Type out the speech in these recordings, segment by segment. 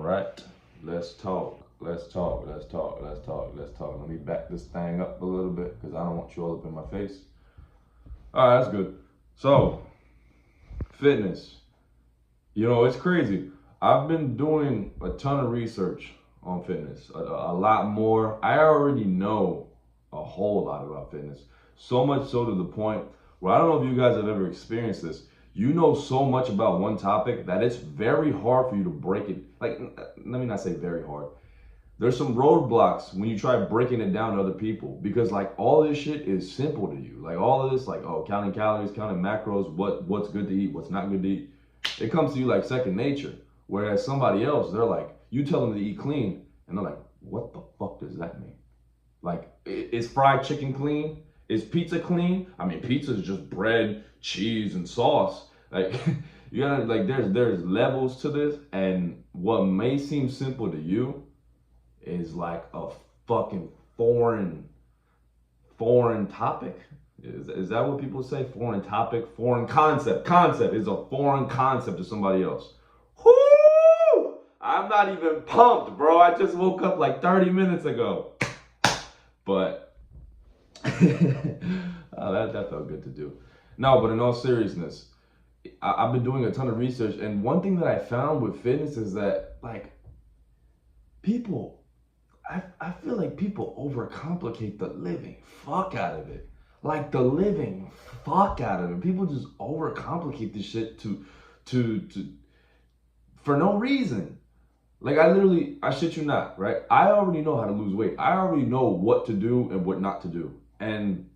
right, let's talk. Let's talk. Let's talk. Let's talk. Let's talk. Let me back this thing up a little bit because I don't want you all up in my face. All right, that's good. So, fitness. You know, it's crazy. I've been doing a ton of research on fitness, a lot more. I already know a whole lot about fitness. So much so to the point where I don't know if you guys have ever experienced this. You know so much about one topic that it's very hard for you to break it. Like, let me not say very hard. There's some roadblocks when you try breaking it down to other people because like all this shit is simple to you. Like all of this, like counting calories, counting macros, what's good to eat, what's not good to eat. It comes to you like second nature. Whereas somebody else, they're like, you tell them to eat clean, and they're like, what the fuck does that mean? Like, is fried chicken clean? Is pizza clean? I mean, pizza is just bread, cheese, and sauce. Like, you gotta like, there's levels to this, and what may seem simple to you is like a fucking foreign topic. Is that what people say? Foreign topic, foreign concept. Concept is a foreign concept to somebody else. Whoo! I'm not even pumped, bro. I just woke up like 30 minutes ago. But that felt good to do. No, but in all seriousness, I've been doing a ton of research, and one thing that I found with fitness is that like people I feel like people overcomplicate the living fuck out of it. Like the living fuck out of it. People just overcomplicate this shit to for no reason. Like I shit you not, right? I already know how to lose weight. I already know what to do and what not to do. And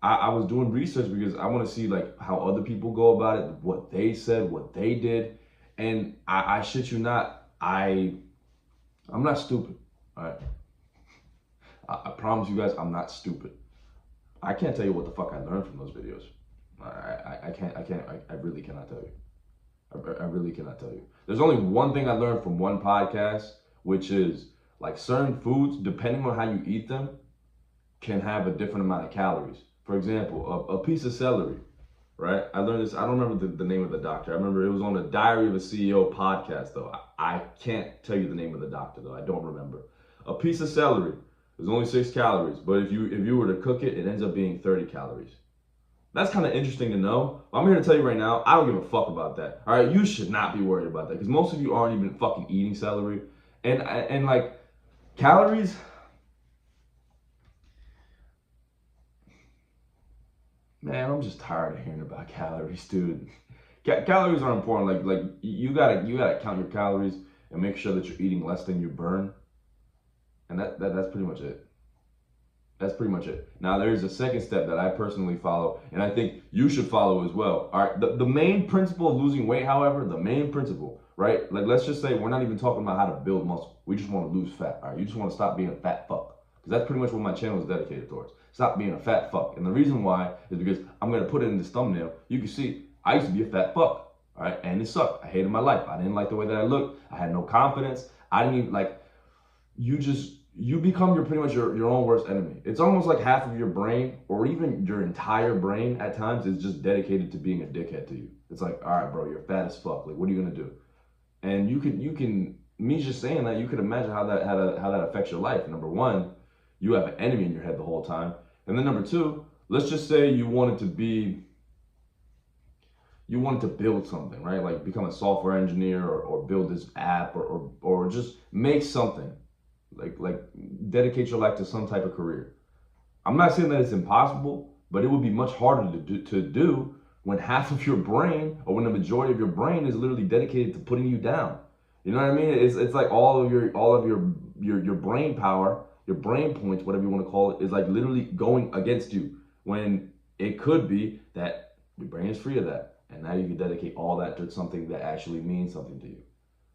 I was doing research because I want to see like how other people go about it, what they said, what they did. And I shit you not, I'm not stupid. All right. I promise you guys, I'm not stupid. I can't tell you what the fuck I learned from those videos. I really cannot tell you. I really cannot tell you. There's only one thing I learned from one podcast, which is like certain foods, depending on how you eat them, can have a different amount of calories. For example, a piece of celery, right? I learned this, I don't remember the name of the doctor. I remember it was on the Diary of a CEO podcast, though. I can't tell you the name of the doctor, though. I don't remember. A piece of celery is only 6 calories, but if you were to cook it, it ends up being 30 calories. That's kind of interesting to know. I'm here to tell you right now, I don't give a fuck about that. All right, you should not be worried about that because most of you aren't even fucking eating celery. And like calories, man, I'm just tired of hearing about calories, dude. Calories are important. Like you gotta count your calories and make sure that you're eating less than you burn. And that's pretty much it. That's pretty much it. Now, there's a second step that I personally follow, and I think you should follow as well. All right. The main principle of losing weight, however, the main principle, right? Like, let's just say we're not even talking about how to build muscle. We just want to lose fat. All right. You just want to stop being a fat fuck. Because that's pretty much what my channel is dedicated towards. Stop being a fat fuck. And the reason why is because I'm going to put it in this thumbnail. You can see I used to be a fat fuck. All right. And it sucked. I hated my life. I didn't like the way that I looked. I had no confidence. I didn't even like, you become pretty much your own worst enemy. It's almost like half of your brain or even your entire brain at times is just dedicated to being a dickhead to you. It's like, all right, bro, you're fat as fuck. Like, what are you gonna do? And you can me just saying that, you could imagine how that affects your life. Number one, you have an enemy in your head the whole time. And then number two, let's just say you wanted to build something, right? Like become a software engineer or build this app or just make something. Like dedicate your life to some type of career. I'm not saying that it's impossible, but it would be much harder to do when half of your brain or when the majority of your brain is literally dedicated to putting you down. You know what I mean? It's like all of your brain power, your brain points, whatever you want to call it, is like literally going against you when it could be that your brain is free of that. And now you can dedicate all that to something that actually means something to you.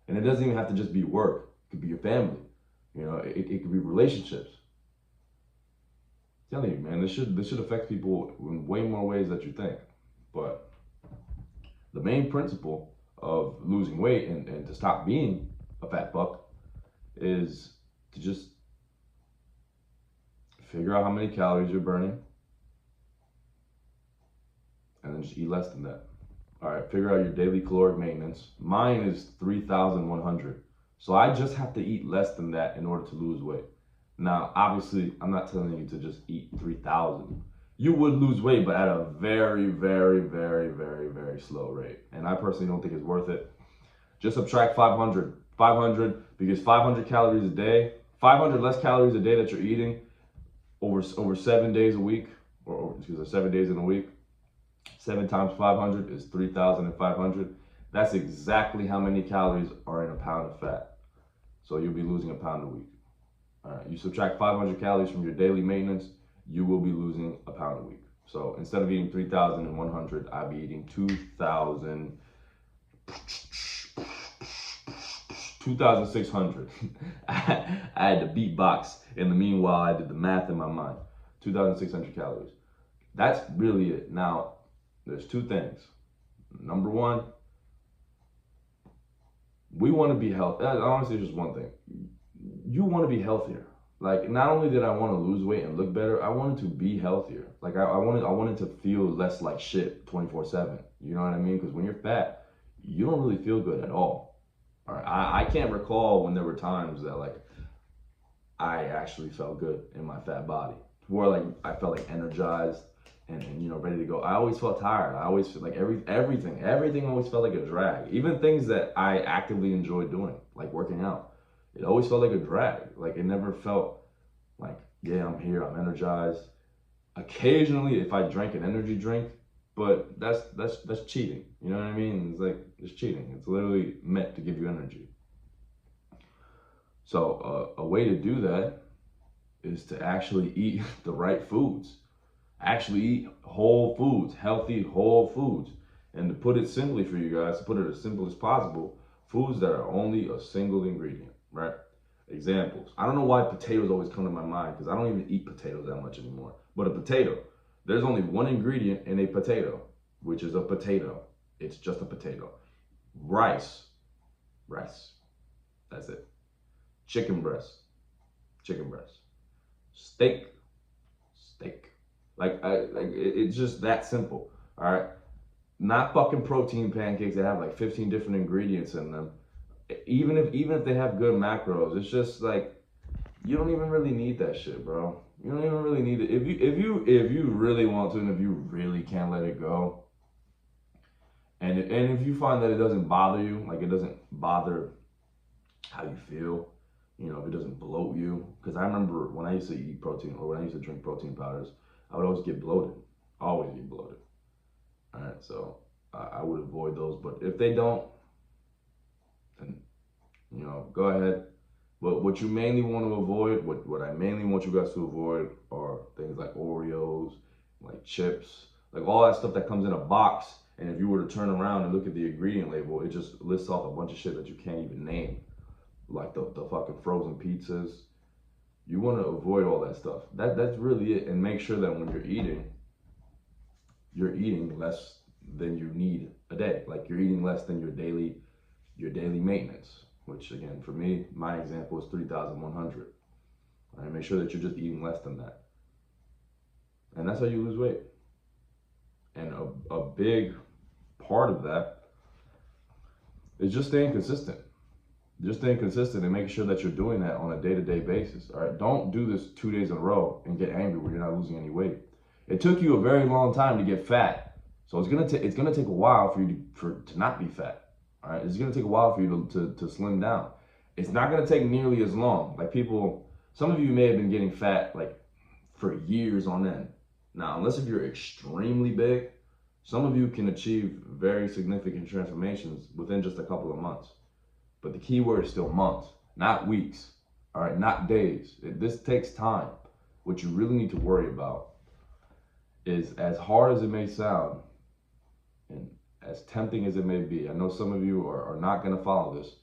And it doesn't even have to just be work. It could be your family. You know, it could be relationships. I'm telling you, man, this should affect people in way more ways than you think. But the main principle of losing weight and to stop being a fat fuck is to just figure out how many calories you're burning and then just eat less than that. All right, figure out your daily caloric maintenance. Mine is 3,100. So I just have to eat less than that in order to lose weight. Now, obviously, I'm not telling you to just eat 3,000. You would lose weight, but at a very, very, very, very, very slow rate. And I personally don't think it's worth it. Just subtract 500. 500, because 500 calories a day, 500 less calories a day that you're eating over 7 days a week, or excuse me, 7 days in a week. 7 times 500 is 3,500. That's exactly how many calories are in a pound of fat. So you'll be losing a pound a week. All right, you subtract 500 calories from your daily maintenance, you will be losing a pound a week. So instead of eating 3,100, I'll be eating 2,000, 2,600. I had to beatbox. In the meanwhile, I did the math in my mind. 2,600 calories. That's really it. Now, there's two things. Number one, we want to be healthy. Honestly, it's just one thing. You want to be healthier. Like, not only did I want to lose weight and look better, I wanted to be healthier. Like, I wanted to feel less like shit 24/7. You know what I mean? Because when you're fat, you don't really feel good at all. All right, I can't recall when there were times that like I actually felt good in my fat body, where like I felt like energized and you know ready to go. I always felt tired. I always felt like everything always felt like a drag. Even things that I actively enjoyed doing, like working out, it always felt like a drag. Like it never felt like, yeah, I'm here, I'm energized. Occasionally, if I drank an energy drink, but that's cheating. You know what I mean? It's like it's cheating. It's literally meant to give you energy. So a way to do that is to actually eat the right foods. Actually eat whole foods, healthy whole foods. And to put it simply for you guys, to put it as simple as possible, foods that are only a single ingredient, right? Examples. I don't know why potatoes always come to my mind because I don't even eat potatoes that much anymore. But a potato, there's only one ingredient in a potato, which is a potato. It's just a potato. Rice, rice. That's it. Chicken breast, chicken breast. Steak, steak. It's just that simple. All right. Not fucking protein pancakes that have like 15 different ingredients in them. Even if they have good macros, it's just like you don't even really need that shit, bro. You don't even really need it. If you really want to, and if you really can't let it go, and if you find that it doesn't bother you, like it doesn't bother how you feel, you know, if it doesn't bloat you. Because I remember when I used to eat protein or when I used to drink protein powders, I would always get bloated. Always get bloated. All right, so I would avoid those. But if they don't, then you know, go ahead. But what you mainly want to avoid, what I mainly want you guys to avoid, are things like Oreos, like chips, like all that stuff that comes in a box. And if you were to turn around and look at the ingredient label, it just lists off a bunch of shit that you can't even name, like the fucking frozen pizzas. You want to avoid all that stuff. That's really it. And make sure that when you're eating less than you need a day. Like you're eating less than your daily maintenance. Which again, for me, my example is 3,100. All right, make sure that you're just eating less than that, and that's how you lose weight. And a big part of that is just staying consistent. Just staying consistent and making sure that you're doing that on a day-to-day basis. All right, don't do this 2 days in a row and get angry when you're not losing any weight. It took you a very long time to get fat, so it's gonna take a while for you to not be fat. All right, it's gonna take a while for you to slim down. It's not gonna take nearly as long. Like some of you may have been getting fat like for years on end. Now, unless if you're extremely big, some of you can achieve very significant transformations within just a couple of months. But the key word is still months, not weeks. All right, not days. This takes time. What you really need to worry about is, as hard as it may sound, and as tempting as it may be, I know some of you are not going to follow this.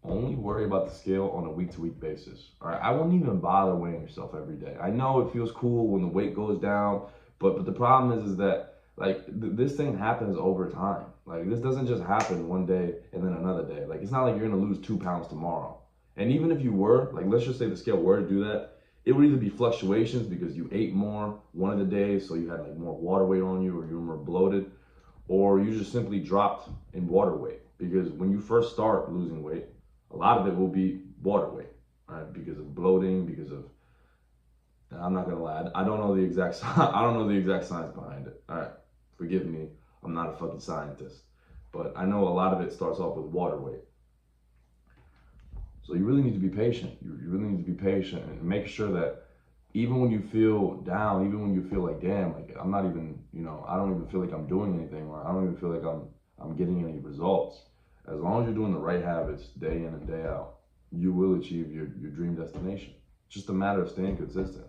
Only worry about the scale on a week-to-week basis. All right, I wouldn't even bother weighing yourself every day. I know it feels cool when the weight goes down, but the problem is that like this thing happens over time. Like this doesn't just happen one day and then another day. Like it's not like you're gonna lose 2 pounds tomorrow. And even if you were, like let's just say the scale were to do that, it would either be fluctuations because you ate more one of the days, so you had like more water weight on you, or you were more bloated, or you just simply dropped in water weight because when you first start losing weight, a lot of it will be water weight, right? Because of bloating, because of, I'm not gonna lie, I don't know the exact I don't know the exact science behind it. All right, forgive me, I'm not a fucking scientist, but I know a lot of it starts off with water weight. So you really need to be patient. You really need to be patient and make sure that even when you feel down, even when you feel like, damn, like I'm not even, I don't even feel like I'm doing anything, or I don't even feel like I'm getting any results. As long as you're doing the right habits day in and day out, you will achieve your dream destination. It's just a matter of staying consistent.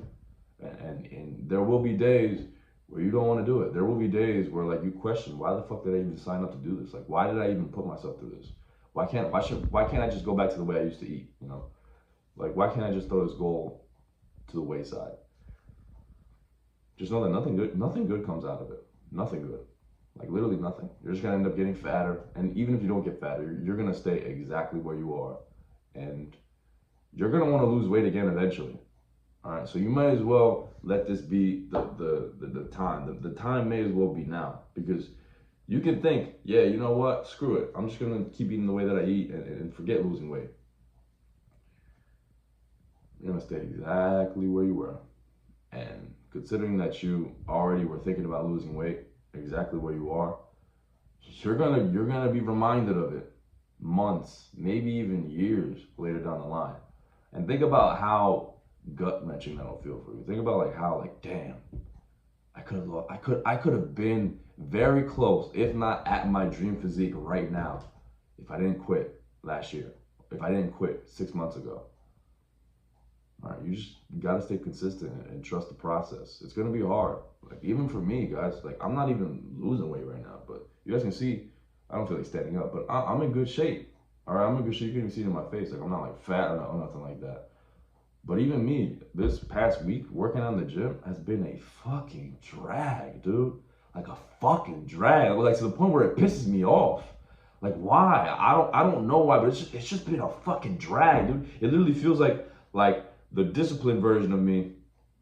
And there will be days where you don't want to do it. There will be days where like you question, why the fuck did I even sign up to do this? Like, why did I even put myself through this? Why can't I just go back to the way I used to eat? Like, why can't I just throw this goal to the wayside? Just know that nothing good comes out of it. Nothing good. Like literally nothing. You're just gonna end up getting fatter, and even if you don't get fatter, you're gonna stay exactly where you are, and you're gonna want to lose weight again eventually. All right, so you might as well let this be the time. The time may as well be now, because you can think, yeah, you know what? Screw it. I'm just gonna keep eating the way that I eat and forget losing weight. You're gonna stay exactly where you were, and considering that you already were thinking about losing weight, exactly where you are, you're gonna be reminded of it months, maybe even years later down the line. And think about how gut wrenching that'll feel for you. Think about like how like, damn, I could have been very close, if not at my dream physique right now, if I didn't quit last year, if I didn't quit 6 months ago. All right, you gotta stay consistent and trust the process. It's gonna be hard. Like even for me, guys, like I'm not even losing weight right now, but you guys can see I don't feel like standing up, but I'm in good shape. All right, I'm in good shape. You can even see it in my face. Like I'm not like fat or nothing like that. But even me, this past week, working out in the gym has been a fucking drag, dude. Like a fucking drag. Like to the point where it pisses me off. Like why? I don't know why, but it's just been a fucking drag, dude. It literally feels like the disciplined version of me,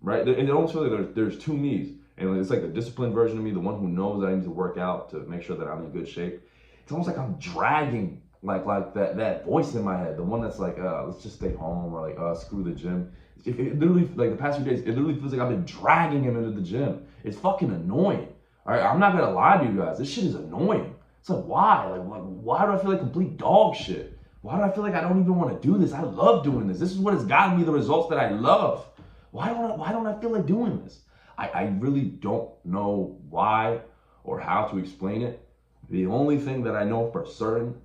right? It almost feels like there's two me's. And it's like the disciplined version of me, the one who knows that I need to work out to make sure that I'm in good shape. It's almost like I'm dragging like that voice in my head, the one that's like, let's just stay home, or like, screw the gym. It literally, like the past few days, it literally feels like I've been dragging him into the gym. It's fucking annoying. All right, I'm not gonna lie to you guys. This shit is annoying. It's like, why? Like why do I feel like complete dog shit? Why do I feel like I don't even want to do this? I love doing this. This is what has gotten me the results that I love. Why don't I feel like doing this? I really don't know why or how to explain it. The only thing that I know for certain,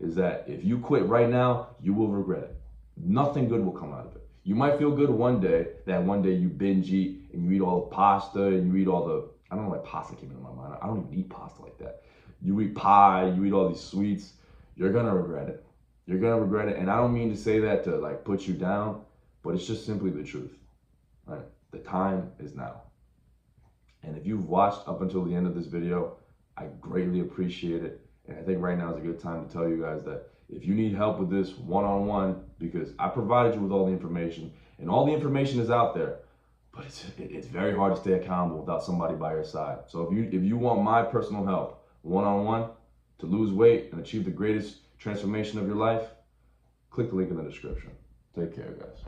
is that if you quit right now, you will regret it. Nothing good will come out of it. You might feel good one day, that one day you binge eat and you eat all the pasta and you eat all the, I don't know why pasta came into my mind. I don't even eat pasta like that. You eat pie, you eat all these sweets. You're gonna regret it. You're gonna regret it. And I don't mean to say that to like put you down, but it's just simply the truth. Right? The time is now. And if you've watched up until the end of this video, I greatly appreciate it. And I think right now is a good time to tell you guys that if you need help with this one-on-one, because I provided you with all the information, and all the information is out there, but it's very hard to stay accountable without somebody by your side. So if you want my personal help one-on-one to lose weight and achieve the greatest transformation of your life, click the link in the description. Take care, guys.